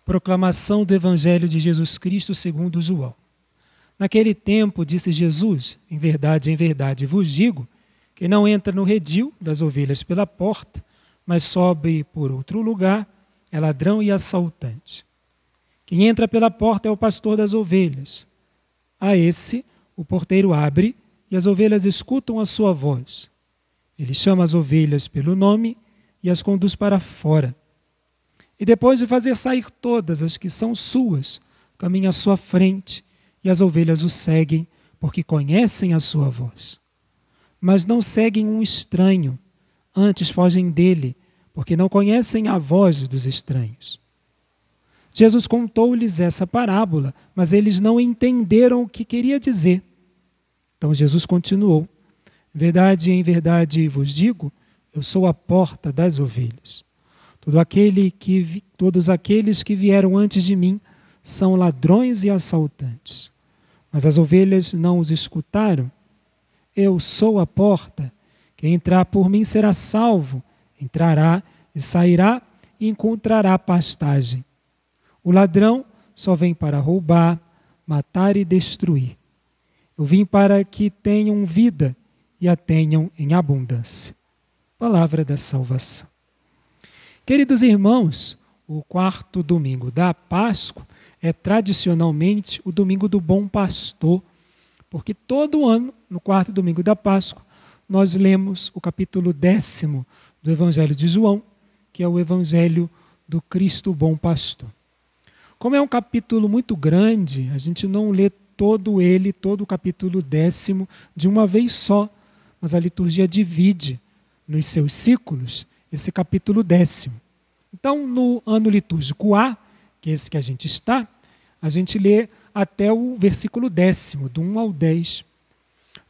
Proclamação do Evangelho de Jesus Cristo segundo João. Naquele tempo, disse Jesus, em verdade vos digo, que não entra no redil das ovelhas pela porta, mas sobe por outro lugar, é ladrão e assaltante. Quem entra pela porta é o pastor das ovelhas. A esse, o porteiro abre e as ovelhas escutam a sua voz. Ele chama as ovelhas pelo nome e as conduz para fora. E depois de fazer sair todas as que são suas, caminha à sua frente, e as ovelhas o seguem, porque conhecem a sua voz. Mas não seguem um estranho, antes fogem dele, porque não conhecem a voz dos estranhos. Jesus contou-lhes essa parábola, mas eles não entenderam o que queria dizer. Então Jesus continuou: em verdade vos digo, eu sou a porta das ovelhas. Todos aqueles que vieram antes de mim são ladrões e assaltantes. Mas as ovelhas não os escutaram. Eu sou a porta. Quem entrar por mim será salvo. Entrará e sairá e encontrará pastagem. O ladrão só vem para roubar, matar e destruir. Eu vim para que tenham vida e a tenham em abundância. Palavra da salvação. Queridos irmãos, o quarto domingo da Páscoa é tradicionalmente o domingo do Bom Pastor, porque todo ano, no quarto domingo da Páscoa, nós lemos o capítulo 10º do Evangelho de João, que é o Evangelho do Cristo Bom Pastor. Como é um capítulo muito grande, a gente não lê todo o capítulo 10º de uma vez só, mas a liturgia divide nos seus ciclos esse capítulo 10º. Então, no ano litúrgico A, que é esse que a gente lê até o versículo 10º, do 1 ao 10.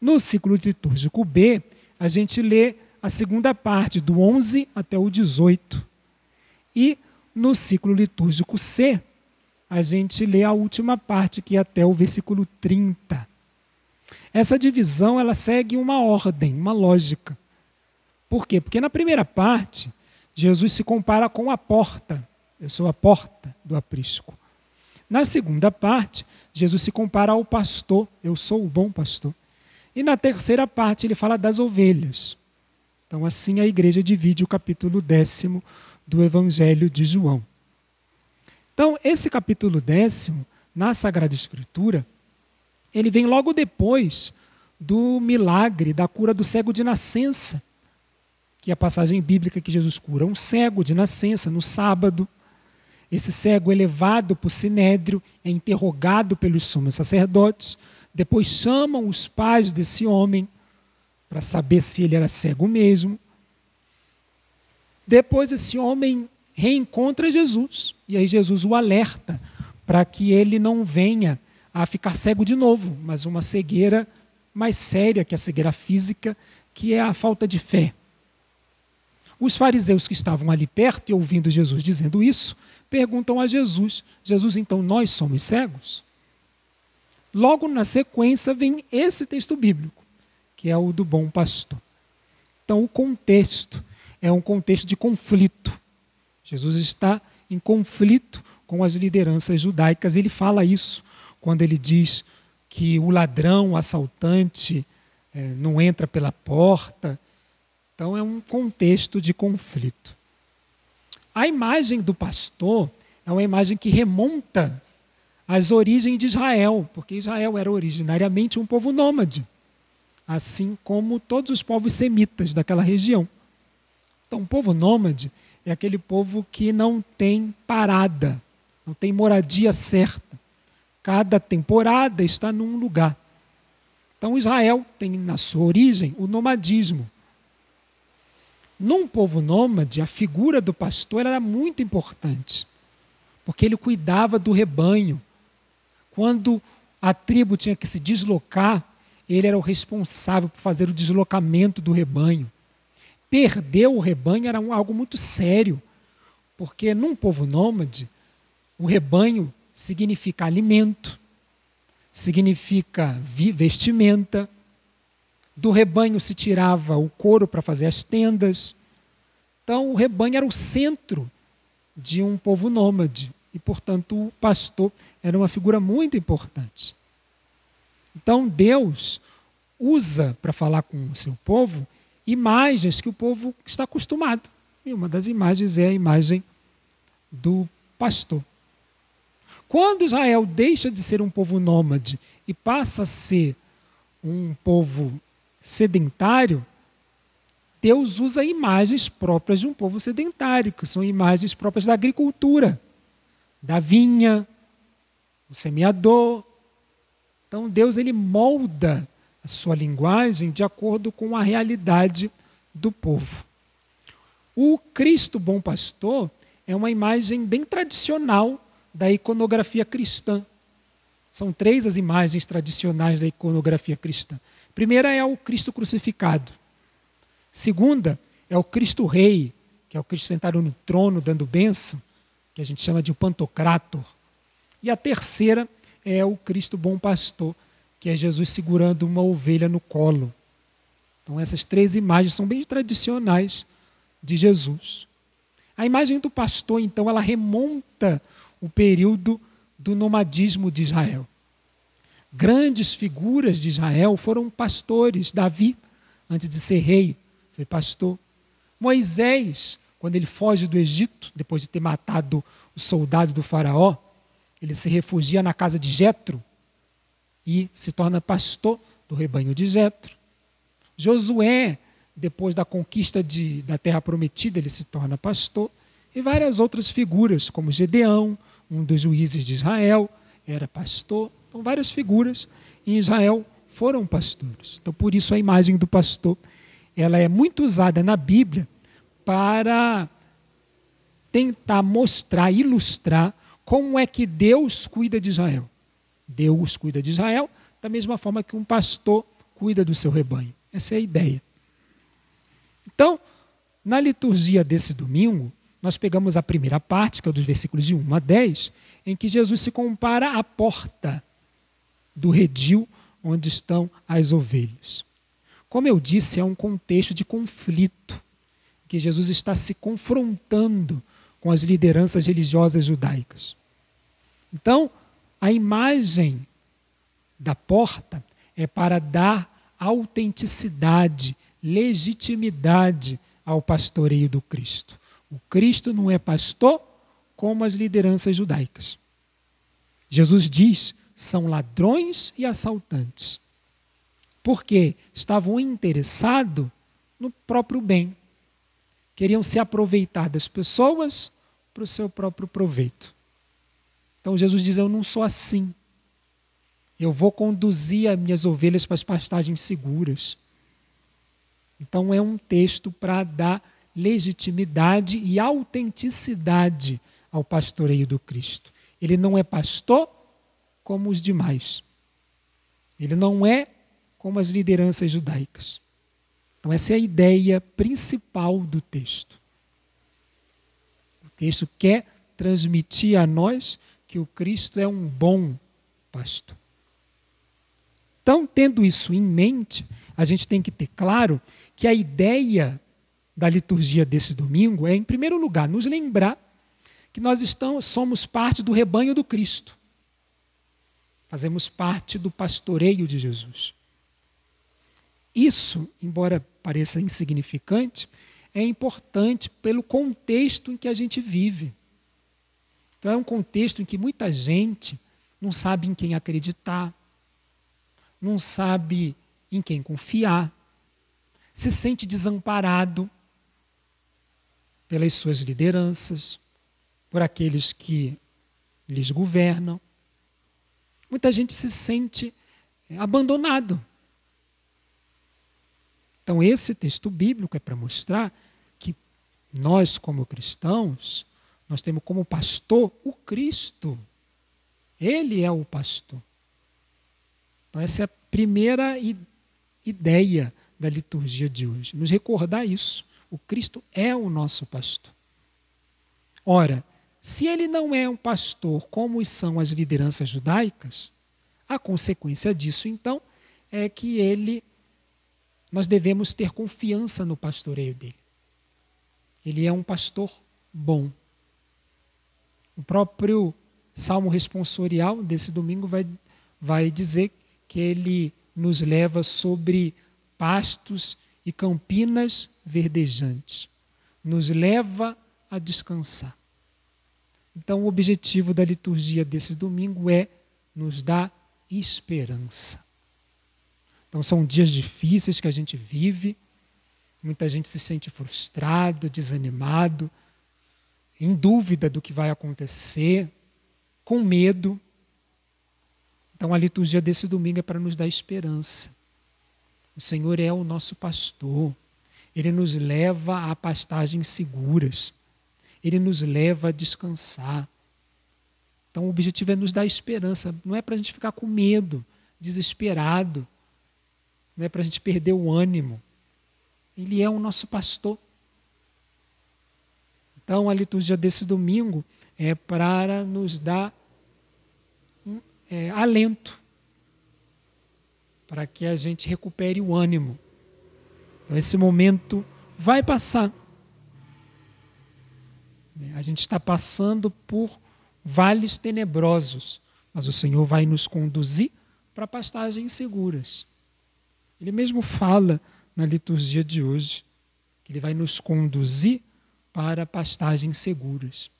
No ciclo litúrgico B, a gente lê a segunda parte, do 11 até o 18. E no ciclo litúrgico C, a gente lê a última parte, que é até o versículo 30. Essa divisão ela segue uma ordem, uma lógica. Por quê? Porque na primeira parte, Jesus se compara com a porta. Eu sou a porta do aprisco. Na segunda parte, Jesus se compara ao pastor. Eu sou o bom pastor. E na terceira parte, ele fala das ovelhas. Então, assim, a igreja divide o capítulo 10º do Evangelho de João. Então, esse capítulo 10º, na Sagrada Escritura, ele vem logo depois do milagre da cura do cego de nascença, que é a passagem bíblica que Jesus cura um cego de nascença no sábado. Esse cego é levado para o sinédrio, é interrogado pelos sumos sacerdotes, depois chamam os pais desse homem para saber se ele era cego mesmo. Depois esse homem reencontra Jesus, e aí Jesus o alerta para que ele não venha a ficar cego de novo, mas uma cegueira mais séria que a cegueira física, que é a falta de fé. Os fariseus que estavam ali perto e ouvindo Jesus dizendo isso, perguntam a Jesus: Jesus, então nós somos cegos? Logo na sequência vem esse texto bíblico, que é o do bom pastor. Então o contexto é um contexto de conflito. Jesus está em conflito com as lideranças judaicas. Ele fala isso quando ele diz que o ladrão, o assaltante, não entra pela porta. Então é um contexto de conflito. A imagem do pastor é uma imagem que remonta às origens de Israel, porque Israel era originariamente um povo nômade, assim como todos os povos semitas daquela região. Então, o povo nômade é aquele povo que não tem parada, não tem moradia certa. Cada temporada está num lugar. Então, Israel tem na sua origem o nomadismo. Num povo nômade, a figura do pastor era muito importante, porque ele cuidava do rebanho. Quando a tribo tinha que se deslocar, ele era o responsável por fazer o deslocamento do rebanho. Perder o rebanho era algo muito sério, porque num povo nômade, o rebanho significa alimento, significa vestimenta. Do rebanho se tirava o couro para fazer as tendas. Então, o rebanho era o centro de um povo nômade. e, portanto, o pastor era uma figura muito importante. Então, Deus usa para falar com o seu povo imagens que o povo está acostumado. E uma das imagens é a imagem do pastor. Quando Israel deixa de ser um povo nômade e passa a ser um povo sedentário, Deus usa imagens próprias de um povo sedentário, que são imagens próprias da agricultura, da vinha, o semeador. Então Deus ele molda a sua linguagem de acordo com a realidade do povo. O Cristo Bom Pastor é uma imagem bem tradicional da iconografia cristã. São 3 as imagens tradicionais da iconografia cristã. A primeira é o Cristo crucificado. Segunda é o Cristo Rei, que é o Cristo sentado no trono dando bênção, que a gente chama de Pantocrator. E a terceira é o Cristo Bom Pastor, que é Jesus segurando uma ovelha no colo. Então essas 3 imagens são bem tradicionais de Jesus. A imagem do pastor, então, ela remonta o período do nomadismo de Israel. Grandes figuras de Israel foram pastores. Davi, antes de ser rei, foi pastor. Moisés, quando ele foge do Egito, depois de ter matado o soldado do faraó, ele se refugia na casa de Jetro e se torna pastor do rebanho de Jetro. Josué, depois da conquista da terra prometida, ele se torna pastor. E várias outras figuras, como Gedeão, um dos juízes de Israel, era pastor. Então, várias figuras em Israel foram pastores. Então, por isso a imagem do pastor ela é muito usada na Bíblia para tentar mostrar, ilustrar como é que Deus cuida de Israel. Deus cuida de Israel da mesma forma que um pastor cuida do seu rebanho. Essa é a ideia. Então, na liturgia desse domingo, nós pegamos a primeira parte, que é dos versículos de 1 a 10, em que Jesus se compara à porta do redil onde estão as ovelhas. Como eu disse, é um contexto de conflito, que Jesus está se confrontando com as lideranças religiosas judaicas. Então, a imagem da porta é para dar autenticidade, legitimidade ao pastoreio do Cristo. O Cristo não é pastor como as lideranças judaicas. Jesus diz, são ladrões e assaltantes. Porque estavam interessados no próprio bem. Queriam se aproveitar das pessoas para o seu próprio proveito. Então Jesus diz, eu não sou assim. Eu vou conduzir as minhas ovelhas para as pastagens seguras. Então é um texto para dar legitimidade e autenticidade ao pastoreio do Cristo. Ele não é pastor como os demais. Ele não é como as lideranças judaicas. Então essa é a ideia principal do texto. O texto quer transmitir a nós que o Cristo é um bom pastor. Então, tendo isso em mente, a gente tem que ter claro que a ideia da liturgia desse domingo é, em primeiro lugar, nos lembrar que nós somos parte do rebanho do Cristo. Fazemos parte do pastoreio de Jesus. Isso, embora pareça insignificante, é importante pelo contexto em que a gente vive. Então é um contexto em que muita gente não sabe em quem acreditar, não sabe em quem confiar, se sente desamparado pelas suas lideranças, por aqueles que lhes governam. Muita gente se sente abandonado. Então esse texto bíblico é para mostrar que nós, como cristãos, nós temos como pastor o Cristo. Ele é o pastor. Então essa é a primeira ideia da liturgia de hoje. Nos recordar isso. O Cristo é o nosso pastor. Ora, se ele não é um pastor como são as lideranças judaicas, a consequência disso, então, é que nós devemos ter confiança no pastoreio dele. Ele é um pastor bom. O próprio Salmo responsorial desse domingo vai dizer que ele nos leva sobre pastos e campinas verdejantes. Nos leva a descansar. Então, o objetivo da liturgia desse domingo é nos dar esperança. Então, são dias difíceis que a gente vive, muita gente se sente frustrado, desanimado, em dúvida do que vai acontecer, com medo. Então, a liturgia desse domingo é para nos dar esperança. O Senhor é o nosso pastor. Ele nos leva a pastagens seguras. Ele nos leva a descansar. Então, o objetivo é nos dar esperança. Não é para a gente ficar com medo, desesperado. Não é para a gente perder o ânimo. Ele é o nosso pastor. Então, a liturgia desse domingo é para nos dar alento, para que a gente recupere o ânimo. Então, esse momento vai passar. A gente está passando por vales tenebrosos, mas o Senhor vai nos conduzir para pastagens seguras. Ele mesmo fala na liturgia de hoje que Ele vai nos conduzir para pastagens seguras.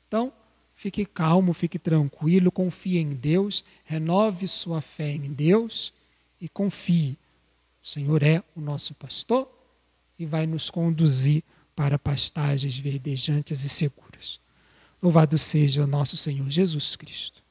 Então, fique calmo, fique tranquilo, confie em Deus, renove sua fé em Deus e confie. O Senhor é o nosso pastor e vai nos conduzir para pastagens verdejantes e seguras. Louvado seja o nosso Senhor Jesus Cristo.